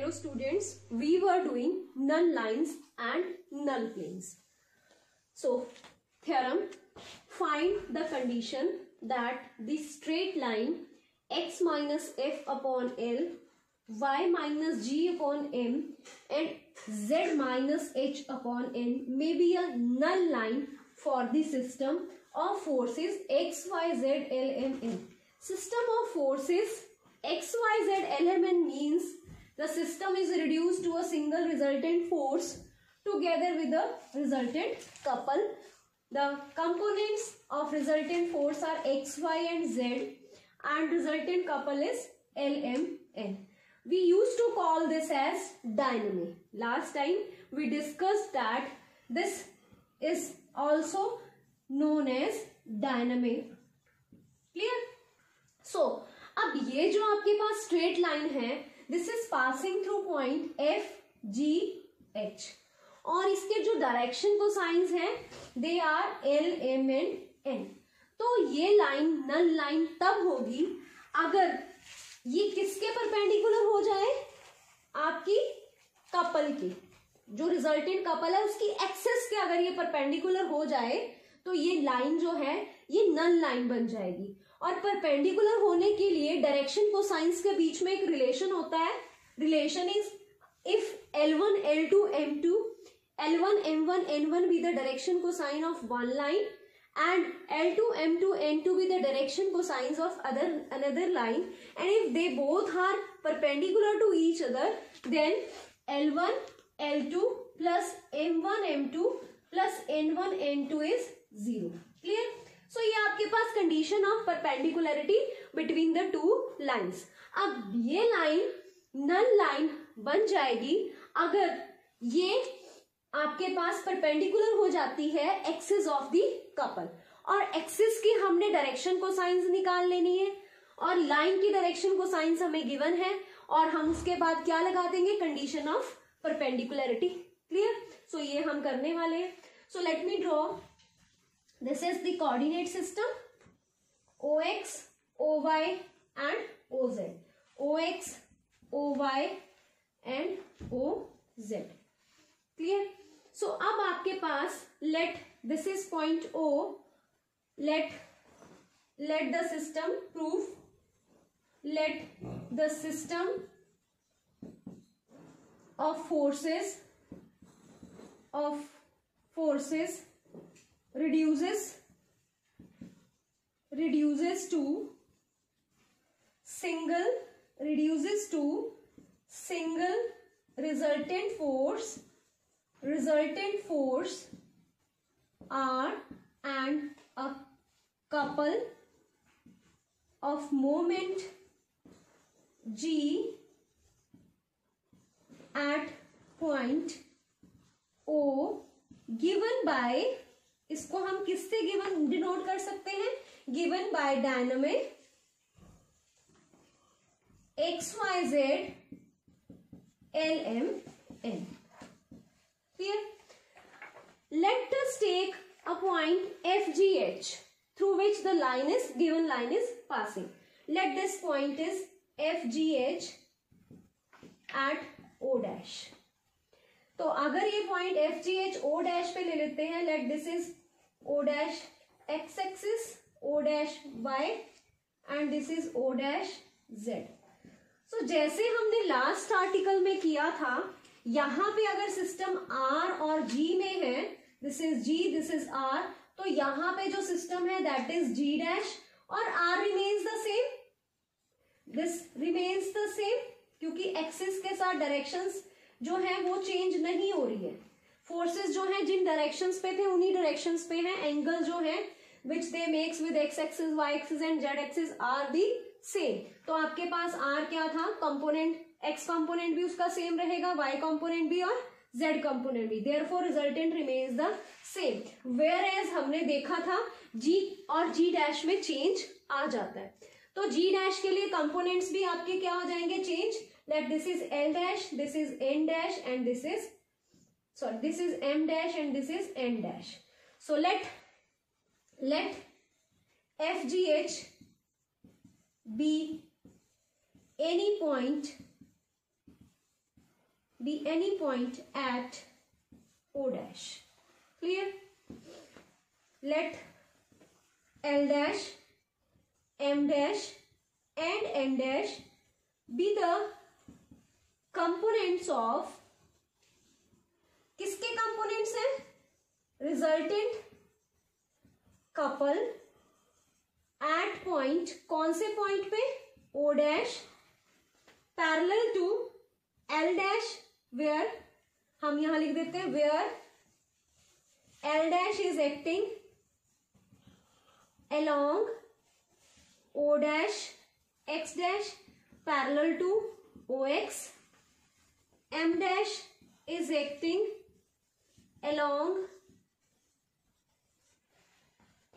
Hello students, we were doing null lines and null planes. So theorem, find the condition that the straight line x minus f upon L, y minus g upon m and z minus h upon n may be a null line for the system of forces x, y, z, L, m, n. System of forces x, y, z, L, m, n means the system is reduced to a single resultant force together with the resultant couple. The components of resultant force are x, y and z and resultant couple is L, m, n. We used to call this as dynamic. Last time we discussed that this is also known as dynamic. Clear? So, अब ये जो आपके पास straight line है, this is passing through point F G H और इसके जो direction को साइंस है they are L M and N. तो ये लाइन नल लाइन तब होगी अगर ये किसके परपेंडिकुलर हो जाए, आपकी कपल की, जो रिजल्टेंट कपल है उसकी एक्सेस के अगर ये परपेंडिकुलर हो जाए तो ये लाइन जो है ये नल लाइन बन जाएगी. और परपेंडिकुलर होने के लिए डायरेक्शन कोसाइंस के बीच में एक रिलेशन होता है. Relation is if L1 L2 M2 L1 M1 N1 be the direction cosine of one line and L2 M2 N2 be the direction cosines of another line, and if they both are perpendicular to each other then L1 L2 plus M1 M2 plus N1 N2 is 0. Clear? So ये आपके पास condition of perpendicularity between the two lines. अब ये line नल line बन जाएगी अगर ये आपके पास परपेंडिकुलर हो जाती है एक्सिस ऑफ द कपल. और एक्सिस की हमने डायरेक्शन को साइंस निकाल लेनी है और लाइन की डायरेक्शन को साइंस हमें गिवन है और हम उसके बाद क्या लगा देंगे, कंडीशन ऑफ परपेंडिकुलरिटी. क्लियर? सो ये हम करने वाले हैं. So let me draw. This is the coordinate system OX, OY and OZ. OX, OY and OZ. Clear? So अब आपके पास let this is point O. Let the system prove. Let the system of forces reduces to single resultant force R and a couple of moment G at point O given by, इसको हम किससे given denote कर सकते हैं, given by dynamic X Y Z L M N. Clear? Let us take a point F G H through which the line is given line is passing. Let this point is F G H at O dash. तो अगर ये point F G H O dash पे ले लेते हैं, let this is O dash X axis, O dash Y and this is O dash Z. सो जैसे हमने last article में किया था, यहां पे अगर सिस्टम आर और जी में है, this is G this is R, तो यहां पे जो सिस्टम है दैट इज जी डैश और R remains the same, this remains the same क्योंकि एक्सिस के साथ डायरेक्शंस जो है वो चेंज नहीं हो रही है. फोर्सेस जो हैं जिन डायरेक्शंस पे थे उन्हीं डायरेक्शंस पे हैं. एंगल जो है which they makes with X axis Y axis and Z axis are the same. तो आपके पास आर क्या था, कंपोनेंट एक्स कंपोनेंट भी उसका सेम रहेगा, वाई कंपोनेंट भी और जेड कंपोनेंट भी. Therefore resultant remains the same. Whereas हमने देखा था जी और जी डैश में चेंज आ जाता है. तो जी डैश के लिए कंपोनेंट्स भी आपके क्या हो जाएंगे, change. Let this is L dash, this is N dash and this is M dash and this is N dash. So let FGH be any point be any point at O dash. Clear? Let L dash, M dash and N dash be the components of, किसके components हैं? Resultant couple at point, कौन से point पे? O dash parallel to L dash, where हम यहां लिख देते हैं where L dash is acting along O dash X dash parallel to OX. M dash is acting along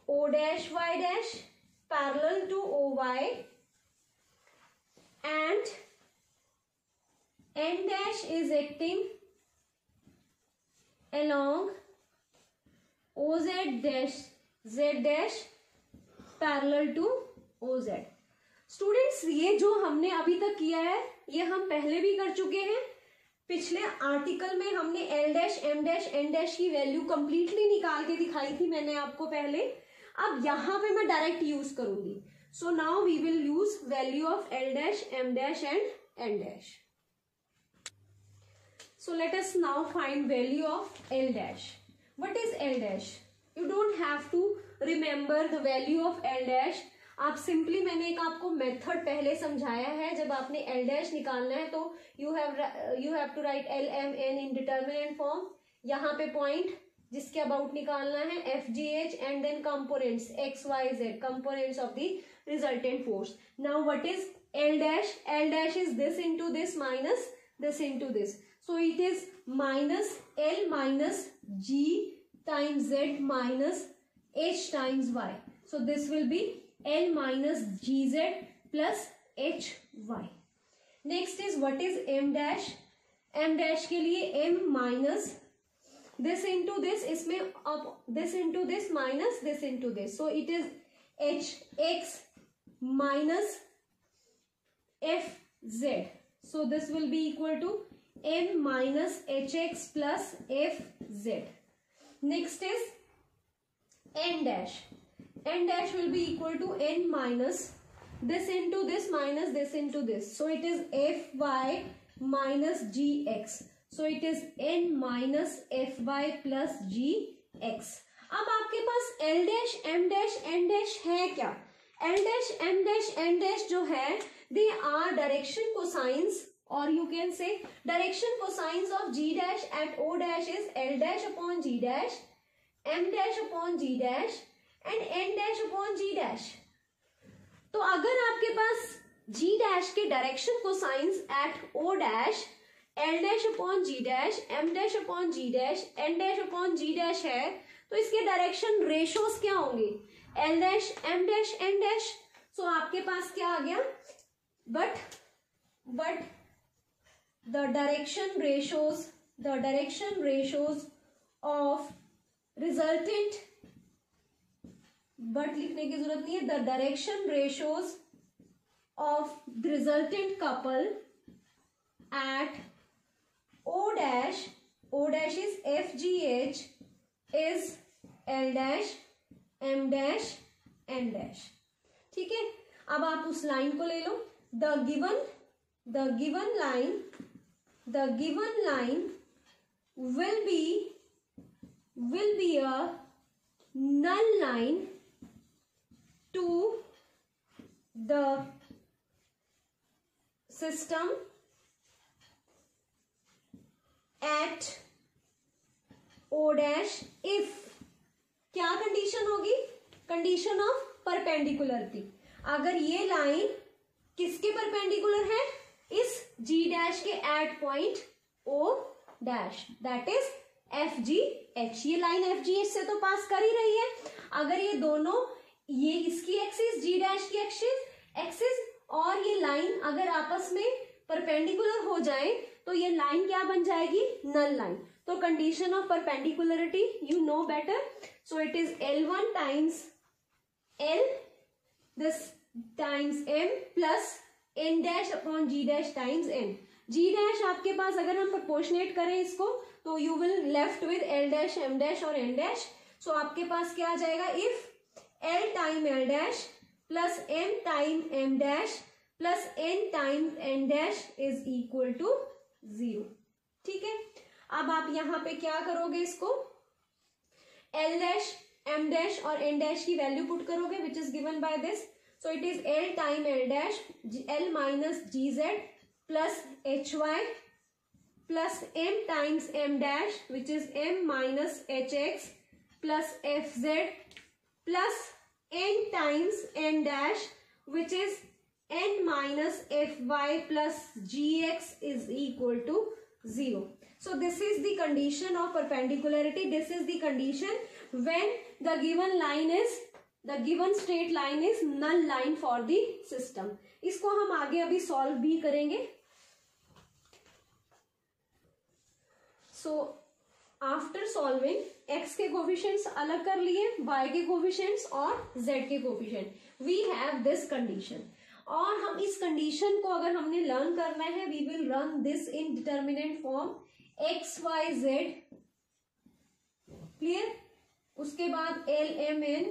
O dash Y dash parallel to OY, and N dash is acting along OZ dash Z dash parallel to OZ. Students, ये जो हमने अभी तक किया है ये हम पहले भी कर चुके हैं. पिछले आर्टिकल में हमने L dash M dash N dash की वैल्यू कंप्लीटली निकाल के दिखाई थी मैंने आपको पहले. अब यहाँ पे मैं डायरेक्ट यूज करूंगी. So now we will use value of L dash M dash and N dash. So let us now find value of L dash. What is L dash? You don't have to remember the value of L dash. आप simply, मैंने एक आपको method पहले समझाया है. जब आपने L dash निकालना है तो you have to write L M N in determinant form. यहाँ पे पॉइंट जिसके अबाउट निकालना है F G H and then components X Y Z, components of the resultant force. Now what is L dash? L dash is this into this minus this into this. So it is minus L minus G times Z minus H times Y. So this will be L minus GZ plus HY. Next is what is M dash? M dash के लिए M minus this into this, इसमें अब this into this minus this into this. So it is HX minus FZ. So this will be equal to M minus HX plus FZ. Next is N dash. N dash will be equal to N minus this into this minus this into this. So it is Fy minus Gx. So it is N minus Fy plus Gx. अब आपके पास L dash, M dash, N dash है क्या? L dash, M dash, N dash जो है, they are direction cosines, or you can say direction cosines of G dash at O dash is L dash upon G dash, M dash upon G dash and N dash upon G dash. तो अगर आपके पास G dash के direction cosines at O dash L dash upon G dash, M dash upon G dash, N dash upon G dash है, तो इसके direction ratios क्या होंगे? L dash, M dash, N dash. सो आपके पास क्या आ गया? But the direction ratios of resultant, but लिखने की जरूरत नहीं है. The direction ratios of the resultant couple at O dash is FGH is L dash, M dash, N dash. ठीक है, अब आप उस लाइन को ले लो. The given line will be a null line to the system at O dash if, क्या condition होगी? Condition of perpendicularity. अगर ये लाइन किसके परपेंडिकुलर है? इस G डैश के at point O dash, that is FGH. ये लाइन FGH से तो पास कर ही रही है. अगर ये दोनों, ये इसकी एक्सिस, G डैश की एक्सिस और ये लाइन अगर आपस में परपेंडिकुलर हो जाए तो ये लाइन क्या बन जाएगी? नल लाइन. तो condition of perpendicularity you know better. So it is L1 times L this times M plus N dash upon G dash times N. G dash आपके पास अगर हम प्रोपोर्शनेट करें इसको तो you will left with L dash M dash और N dash. So आपके पास क्या आ जाएगा, if L time L dash plus M time M dash plus N time N dash is equal to 0. ठीक है, अब आप यहां पे क्या करोगे, इसको एल डैश एम डैश और एन डैश की वैल्यू पुट करोगे which is given by this. So it is L time L dash L minus G Z plus H Y plus M times M dash which is M minus H X plus F Z plus N times N dash which is n minus fy plus gx is equal to 0. So this is the condition of perpendicularity. This is the condition when the given line is, the given straight line is null line for the system. इसको हम आगे अभी solve भी करेंगे. So after solving x के coefficients अलग कर लिए, y के coefficients और z के coefficient, we have this condition. और हम इस कंडीशन को अगर हमने लर्न करना है, we will run this in determinant form X Y Z. Clear. उसके बाद L M N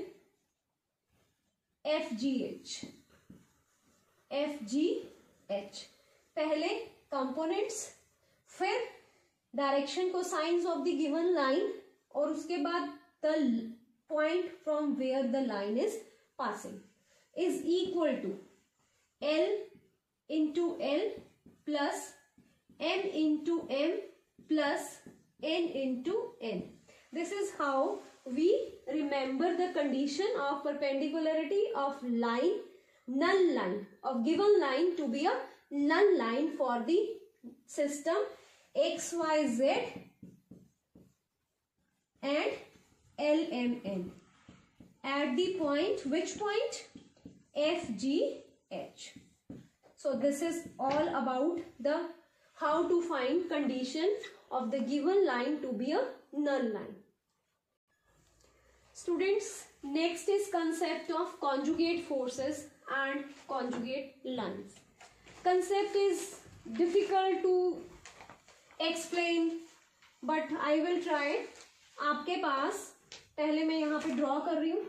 F G H पहले कंपोनेंट्स, फिर डायरेक्शन को sines of the given line, और उसके बाद the point from where the line is passing is equal to L into L plus M into M plus N into N. This is how we remember the condition of perpendicularity of line, null line, of given line to be a null line for the system X, Y, Z and L, M, N at the point, which point? F, G, H. So this is all about the how to find condition of the given line to be a null line. Students, next is concept of conjugate forces and conjugate lines. Concept is difficult to explain but I will try. आपके पास पहले मैं यहाँ पे draw कर रही हूँ.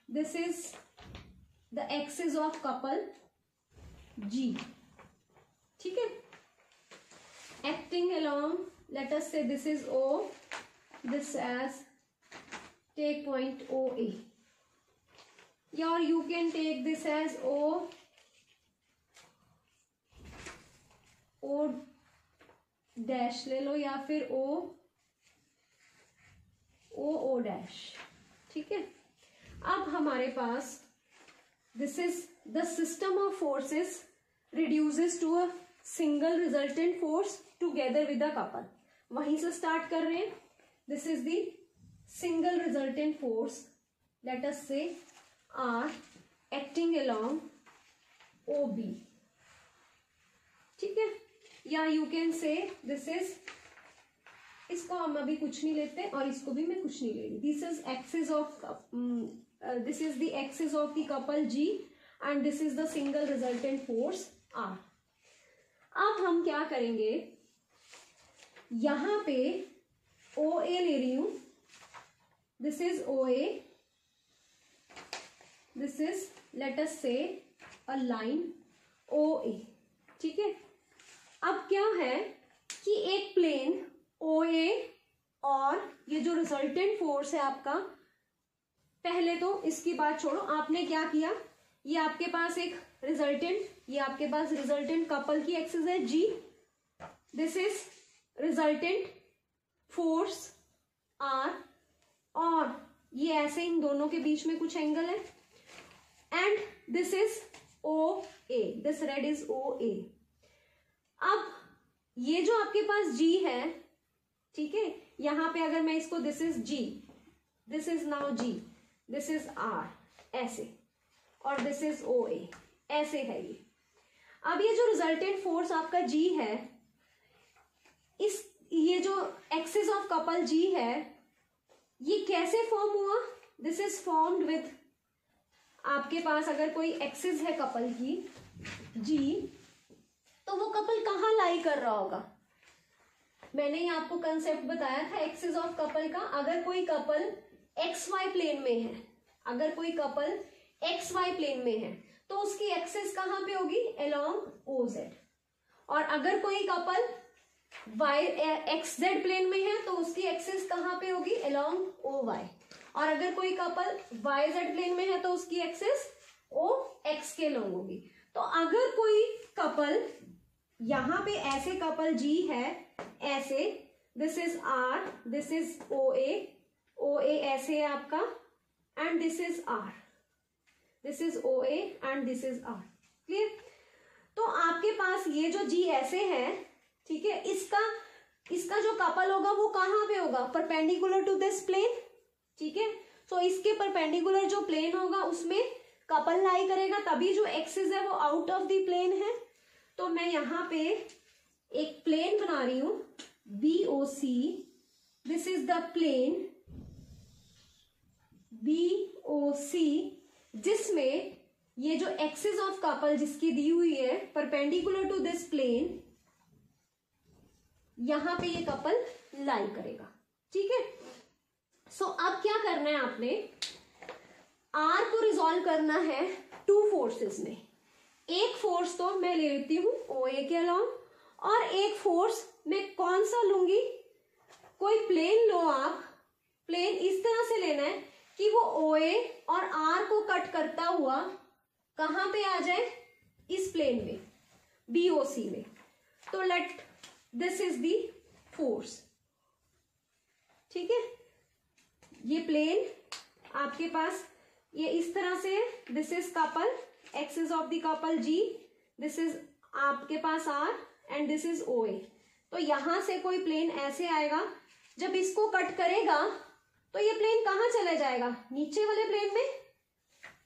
This is the axis of couple G. ठीक है, acting along, let us say this is O, this as take point OA, or you can take this as O dash ले लो या फिर O dash. ठीक है, अब हमारे पास this is the system of forces reduces to a single resultant force together with the couple. वहीं से start कर रहे हैं. This is the single resultant force, let us say R acting along OB. ठीक है, या you can say this is, इसको हम अभी कुछ नहीं लेते और इसको भी मैं कुछ नहीं ले रही. This is axis of this is the axis of the couple G and this is the single resultant force R. अब हम क्या करेंगे, यहां पे OA ले रही हूं. This is OA. This is, let us say, a line OA. ठीक है, अब क्या है कि एक प्लेन OA और ये जो रिजल्टेंट फोर्स है आपका, पहले तो इसकी बात छोड़ो, आपने क्या किया, ये आपके पास एक रिजल्टेंट, ये आपके पास रिजल्टेंट कपल की एक्सिस है G. This is resultant force R और ये ऐसे इन दोनों के बीच में कुछ एंगल है and this is OA, this red is OA. अब ये जो आपके पास G है, ठीक है, यहां पे अगर मैं इसको, this is G, this is now G, this is R, ऐसे, और दिस इज OA, ऐसे है ये. अब ये जो रिजल्टेंट फोर्स आपका G है, ये जो एक्सिस ऑफ कपल G है, ये कैसे फॉर्म हुआ? दिस इज फॉर्म्ड विथ, आपके पास अगर कोई एक्सिस है कपल की G, तो वो कपल कहाँ लाई कर रहा होगा? मैंने ही आपको कंसेप्ट बताया था एक्सिस ऑफ कपल का। अगर कोई कपल एक्स वाई प्लेन में है, अगर कोई कपल एक्स वाई प्लेन में है तो उसकी एक्सिस कहाँ पे होगी? Along O Z. और अगर कोई couple Y X Z plane में है तो उसकी एक्सिस कहाँ पे होगी? Along O Y. और अगर कोई कपल वाई जेड प्लेन में है तो उसकी एक्सिस ओ एक्स के लॉन्ग होगी। तो अगर कोई कपल यहां पे ऐसे कपल जी है, ऐसे, this is R, this is O A ऐसे है आपका, and this is R, this is O A and this is R. Clear? तो आपके पास ये जो जी ऐसे है, ठीक है, इसका जो कपल होगा वो कहां पे होगा? Perpendicular to this plane. ठीक है, सो इसके परपेंडिकुलर जो प्लेन होगा उसमें कपल लाई करेगा, तभी जो एक्सिस है वो आउट ऑफ द प्लेन है। तो मैं यहां पे एक प्लेन बना रही हूं BOC, this is the plane BOC, जिसमें ये जो एक्सिस ऑफ कपल जिसकी दी हुई है परपेंडिकुलर टू दिस प्लेन, यहां पे ये कपल लाई करेगा। ठीक है, सो अब क्या करना है आपने? आर को रिजॉल्व करना है टू फोर्सेस में। एक फोर्स तो मैं ले लेती हूं OA के अलोंग, और एक फोर्स मैं कौन सा लूंगी? कोई प्लेन लो आप, प्लेन इस तरह से लेना है कि वो OA और R को कट करता हुआ कहां पे आ जाए? इस प्लेन में, BOC में। तो let this is the force. ठीक है, ये प्लेन आपके पास ये इस तरह से, this is couple, axis of the couple G, this is आपके पास R and this is OA। तो यहां से कोई प्लेन ऐसे आएगा, जब इसको कट करेगा तो ये प्लेन कहां चले जाएगा? नीचे वाले प्लेन में।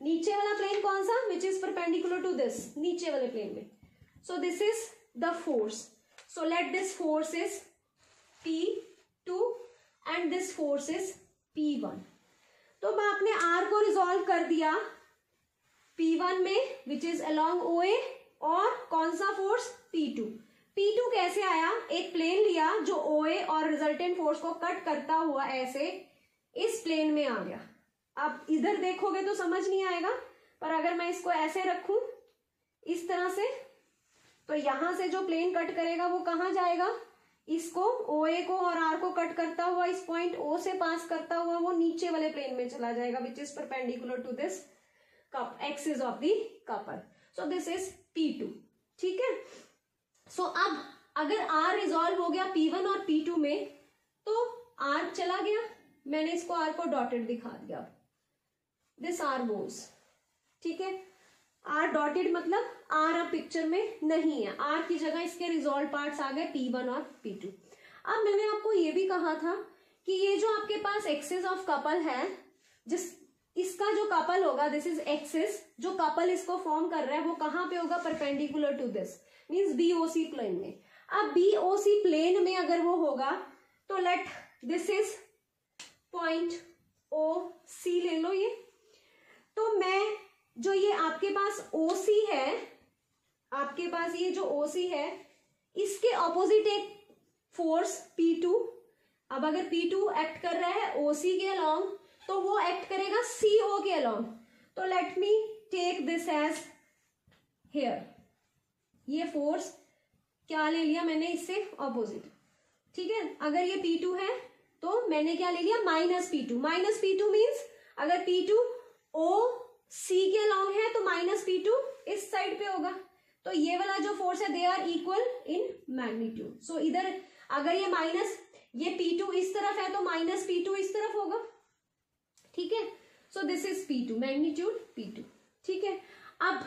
नीचे वाला प्लेन कौन सा? Which is perpendicular to this, नीचे वाले प्लेन में। So this is the force. So let this force is P2 and this force is P1। तो अब आपने R को रिजॉल्व कर दिया P1 में, विच इज अलोंग OA, और कौन सा फोर्स? P2। P2 कैसे आया? एक प्लेन लिया जो OA और रिजल्टेंट फोर्स को कट करता हुआ ऐसे इस प्लेन में आ गया। आप इधर देखोगे तो समझ नहीं आएगा, पर अगर मैं इसको ऐसे रखूं इस तरह से, तो यहां से जो प्लेन कट करेगा वो कहां जाएगा? इसको, OA को और R को कट करता हुआ इस पॉइंट O से पास करता हुआ वो नीचे वाले प्लेन में चला जाएगा, which is perpendicular to this axis of the couple. So this is P2। ठीक है, सो अब अगर R रिजॉल्व हो गया P1 और P2 में, तो R चला गया, मैंने इसको R को डॉटेड दिखा दिया, दिस R मूव्स। ठीक है, R डॉटेड मतलब R अब पिक्चर में नहीं है, R की जगह इसके रिजॉल्व पार्ट्स आ गए P1 और P2। अब मैंने आपको ये भी कहा था कि ये जो आपके पास एक्सिस ऑफ कपल है, जिस इसका जो कपल होगा, दिस इज एक्सिस, जो कपल इसको फॉर्म कर रहा है वो कहां पे होगा? Perpendicular to this, means BOC plane में। अब BOC प्लेन में अगर वो होगा तो let this is point OC ले लो ये। तो मैं जो ये आपके पास OC है, आपके पास ये जो OC है, इसके ऑपोजिट एक फोर्स P2। अब अगर P2 एक्ट कर रहा है OC के अलोंग, तो वो एक्ट करेगा CO के अलोंग। तो let me take this edge here, ये फोर्स क्या ले लिया मैंने? इससे ऑपोजिट। ठीक है, अगर ये P2 है तो मैंने क्या ले लिया? -P2। -P2 मीन्स अगर P2 OC के अलोंग है तो -P2 इस साइड पे होगा। तो ये वाला जो फोर्स है, they are equal in magnitude. So इधर अगर ये P2 इस तरफ है तो -P2 इस तरफ होगा। ठीक है, सो this is P2, magnitude P2। ठीक है, अब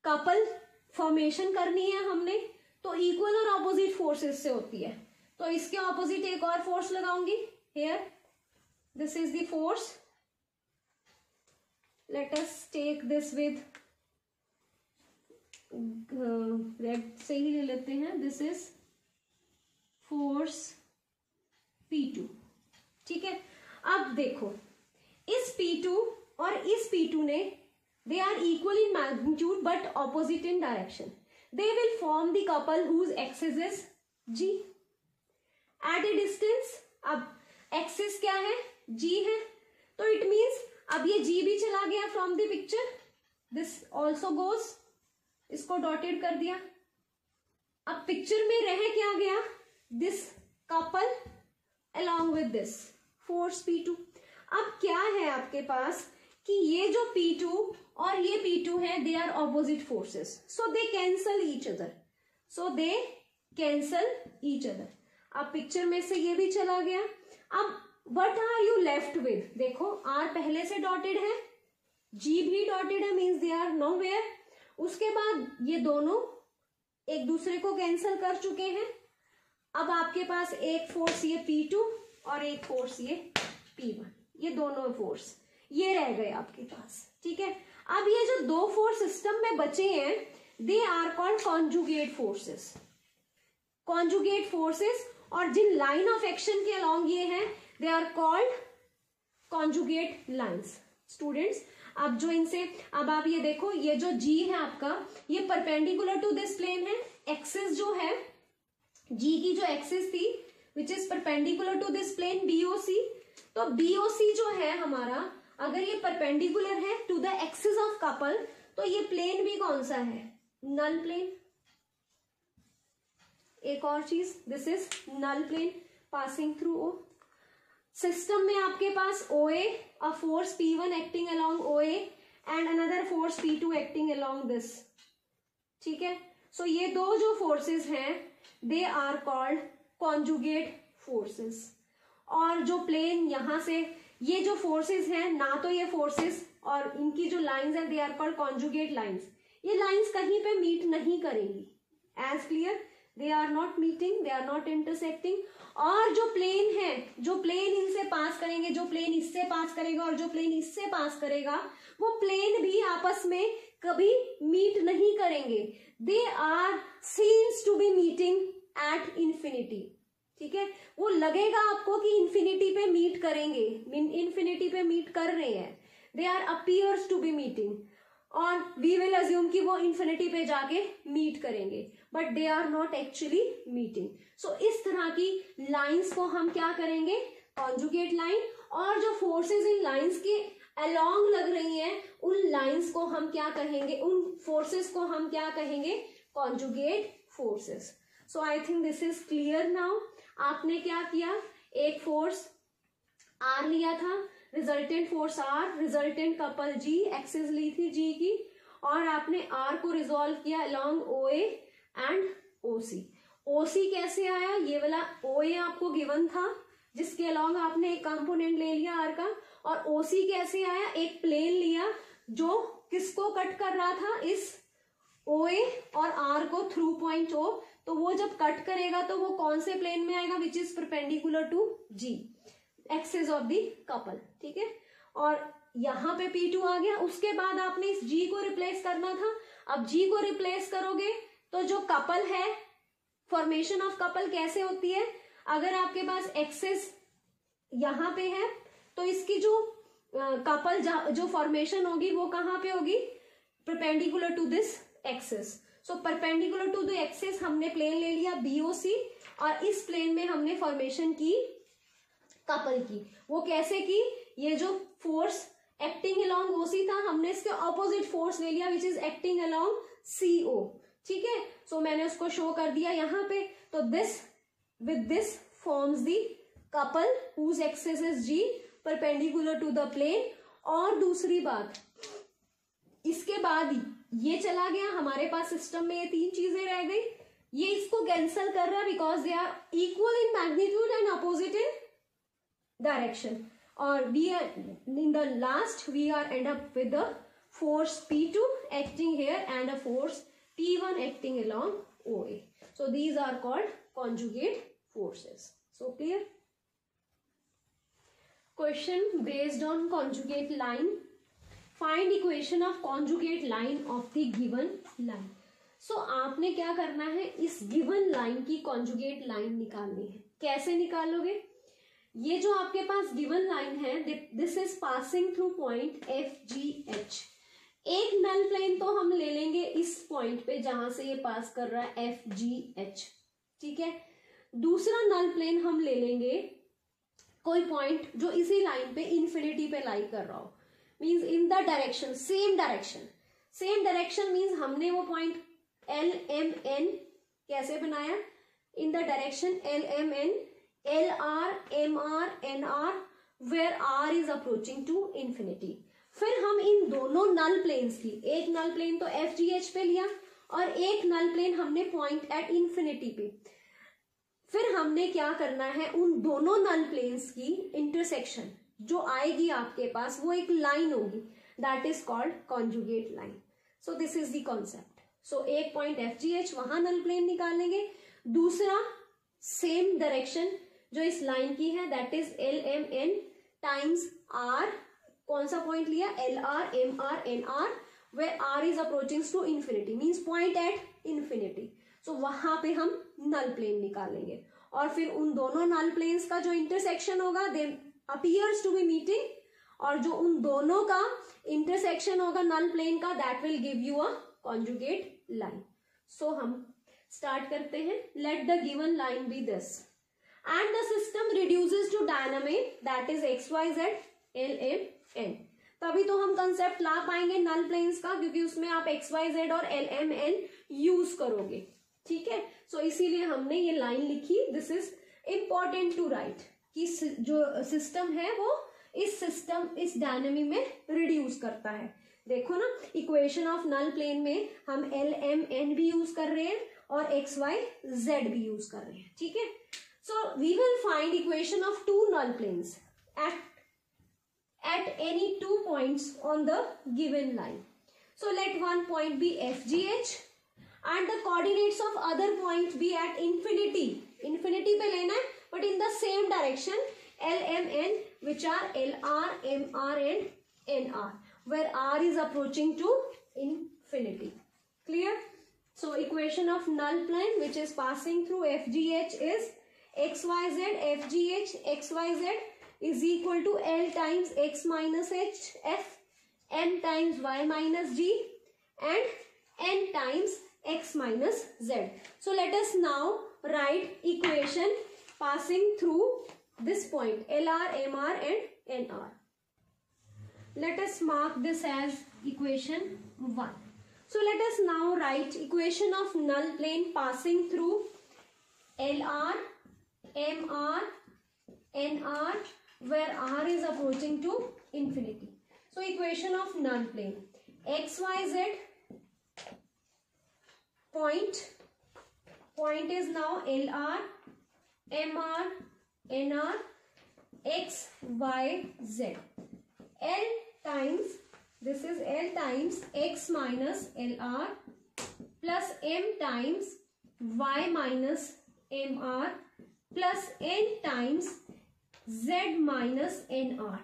कपल फॉर्मेशन करनी है हमने, तो इक्वल और ऑपोजिट फोर्सेस से होती है। तो इसके ऑपोजिट एक और फोर्स लगाऊंगी here, this is the force, let us take this with red से ही ले लेते हैं, दिस इज फोर्स P2। ठीक है, अब देखो इस P2 और इस P2 ने, they are equal in magnitude but opposite in direction. they will form the couple whose axis is G. At a distance, अब axis क्या है, G है, तो it means अब ये G भी चला गया from the picture, this also goes, इसको डॉटेड कर दिया. अब पिक्चर में रह क्या गया, this couple along with this force P2. अब क्या है आपके पास कि ये जो P2 और ये P2 है, they are opposite forces, so they cancel each other. अब पिक्चर में से ये भी चला गया. अब what are you left with, देखो R पहले से डॉटेड है, G भी डॉटेड है, मीन्स दे आर नोवेयर. उसके बाद ये दोनों एक दूसरे को कैंसल कर चुके हैं. अब आपके पास एक फोर्स ये P2 और एक फोर्स ये P1, ये दोनों फोर्स ये रह गए आपके पास. ठीक है, अब ये जो दो फोर्स सिस्टम में बचे हैं, they are called conjugate forces. और जिन लाइन ऑफ एक्शन के अलोंग ये हैं, they are called conjugate lines. Students, अब जो इनसे, अब आप ये देखो, ये जो G है आपका, ये परपेंडिकुलर टू दिस प्लेन है. एक्सिस जो है G की, जो एक्सिस थी which is perpendicular to this plane BOC, तो BOC जो है हमारा, अगर ये परपेंडिकुलर है to the axis of couple, तो ये प्लेन भी कौन सा है, नल प्लेन. एक और चीज, this is null plane passing through O. System में आपके पास OA, a force P1 acting along OA and another force P2 acting along this. ठीक है, सो ये दो जो फोर्सेस हैं, they are called conjugate forces. और जो प्लेन यहां से, ये जो फोर्सेस हैं ना, तो ये फोर्सेस और इनकी जो लाइंस है, they are called conjugate lines. ये लाइंस कहीं पे मीट नहीं करेंगी. As clear, they are not meeting, they are not intersecting. और जो प्लेन है, जो प्लेन इनसे पास करेंगे, जो प्लेन इससे पास करेगा और जो प्लेन इससे पास करेगा, वो प्लेन भी आपस में कभी मीट नहीं करेंगे. They are seems to be meeting at infinity. ठीक है, वो लगेगा आपको कि इंफिनिटी पे मीट करेंगे, इंफिनिटी पे मीट कर रहे हैं. They are appears to be meeting, और वी विल अज्यूम कि वो इंफिनिटी पे जाके मीट करेंगे, but they are not actually meeting. So इस तरह की लाइंस को हम क्या करेंगे, कॉन्जुगेट लाइन. और जो फोर्सेस इन लाइंस के अलोंग लग रही हैं, उन लाइंस को हम क्या कहेंगे, उन फोर्सेस को हम क्या कहेंगे, conjugate forces. So I think this is clear now. आपने क्या किया, एक फोर्स R लिया था, resultant force R, resultant couple G, axis ली थी G की, और आपने R को रिजॉल्व किया along OA and OC. OC कैसे आया, ये वाला OA आपको गिवन था, जिसके अलोंग आपने एक कंपोनेंट ले लिया R का. और OC कैसे आया, एक प्लेन लिया जो किसको कट कर रहा था, इस OA और R को थ्रू पॉइंट O. तो वो जब कट करेगा तो वो कौन से प्लेन में आएगा, which is perpendicular to G, axis of the couple. ठीक है, और यहां पे P2 आ गया. उसके बाद आपने इस G को रिप्लेस करना था. अब G को रिप्लेस करोगे तो जो कपल है, फॉर्मेशन ऑफ कपल कैसे होती है, अगर आपके पास एक्सिस यहां पे है, तो इसकी जो कपल जो फॉर्मेशन होगी वो कहां पे होगी, perpendicular to this axis. So perpendicular to the axis हमने प्लेन ले लिया BOC, और इस प्लेन में हमने फॉर्मेशन की कपल की. वो कैसे की, ये जो फोर्स एक्टिंग अलोंग OC था, हमने इसके ऑपोजिट फोर्स ले लिया which is acting along CO. ठीक है, सो मैंने उसको शो कर दिया यहाँ पे. तो this with this forms the couple whose axis is G, perpendicular to the plane. और दूसरी बात, इसके बाद ये चला गया, हमारे पास सिस्टम में ये तीन चीजें रह गई. ये इसको कैंसल कर रहा है because they are equal in magnitude and opposite in direction. और we are in the last, we are end up with the force P2 acting here and a force P1 acting along OA. So these are called conjugate forces. So clear? Question based on conjugate line. Find equation of conjugate line of the given line. So आपने क्या करना है, इस given line की conjugate line निकालनी है. कैसे निकालोगे? ये जो आपके पास given line है, this is passing through point FGH. एक नल प्लेन तो हम ले लेंगे इस पॉइंट पे जहां से ये पास कर रहा है FGH, ठीक है। दूसरा नल प्लेन हम ले लेंगे कोई पॉइंट जो इसी लाइन पे इन्फिनिटी पे लाई कर रहा हो, means in the direction, same direction means हमने वो पॉइंट LMN कैसे बनाया, in the direction LMN, LR, MR, NR, where R is approaching to infinity। फिर हम इन दोनों नल प्लेन्स की, एक नल प्लेन तो FGH पे लिया और एक नल प्लेन हमने पॉइंट एट इन्फिनिटी पे, फिर हमने क्या करना है, उन दोनों नल प्लेन्स की इंटरसेक्शन जो आएगी आपके पास वो एक लाइन होगी, that is called conjugate line. So this is the concept. So एक पॉइंट FGH वहां नल प्लेन निकालेंगे, दूसरा सेम डायरेक्शन जो इस लाइन की है that is LMN times R, कौन सा पॉइंट लिया, LR, MR, NR, where R is approaching to infinity, means point at infinity। सो वहां पे हम नल प्लेन निकालेंगे और फिर उन दोनों नल प्लेन्स का जो इंटरसेक्शन होगा they appears to be meeting, और जो उन दोनों का इंटरसेक्शन होगा नल प्लेन का that will give you a conjugate line. So हम स्टार्ट करते हैं। Let the given line be this and the system reduces to dynamic that is XYZ LMN। तभी तो हम कंसेप्ट ला पाएंगे नल प्लेन्स का, क्योंकि उसमें आप XYZ और LMN यूज करोगे, ठीक है। सो इसीलिए हमने ये लाइन लिखी, this is important to write, कि जो सिस्टम है वो इस डायनामिक में रिड्यूस करता है। देखो ना, इक्वेशन ऑफ नल प्लेन में हम LMN भी यूज कर रहे हैं और XYZ भी यूज कर रहे हैं, ठीक है। So we will find equation of two null planes at any 2 points on the given line। So let one point be FGH and the coordinates of other point be at infinity पे लेना है, but in the same direction LMN, which are LR, MR and NR, where R is approaching to infinity। Clear? So equation of null plane which is passing through FGH is XYZ, FGH XYZ is equal to L times X minus H F, M times Y minus G and N times X minus Z। So let us now write equation passing through this point LR, MR and NR। Let us mark this as equation 1। So let us now write equation of null plane passing through LR, MR, NR, where R is approaching to infinity। So equation of null plane, XYZ point is now LR, MR, NR, XYZ। L times, this is L times X minus LR plus M times Y minus MR plus N times Z minus NR,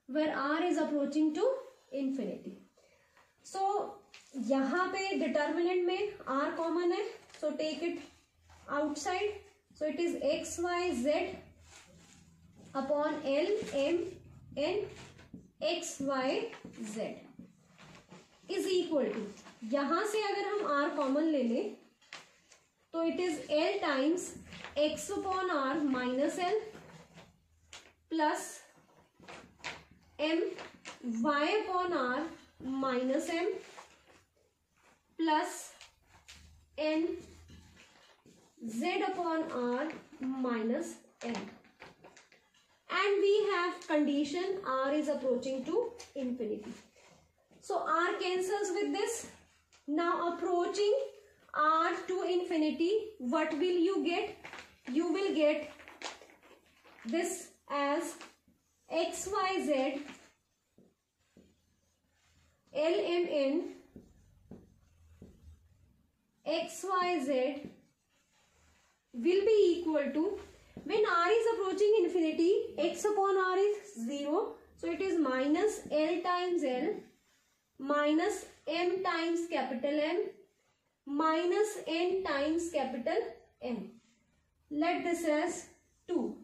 where R is approaching to infinity। So यहाँ पे determinant में R common है, so take it outside, so it is XYZ upon L M N XYZ is equal to, यहाँ से अगर हम R common ले लें तो it is L times X upon R minus L plus M Y upon R minus M plus N Z upon R minus M, and we have condition R is approaching to infinity। So R cancels with this। Now approaching R to infinity, what will you get? You will get this as XYZ LMN XYZ will be equal to, when R is approaching infinity, X upon R is 0, so it is minus L times L minus M times capital M minus N times capital M. Let this as 2.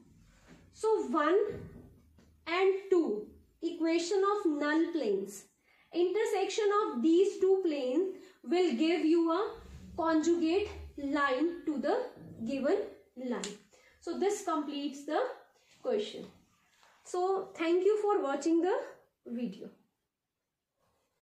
So 1 and 2, equation of null planes, intersection of these two planes will give you a conjugate line to the given line. So this completes the question. So thank you for watching the video.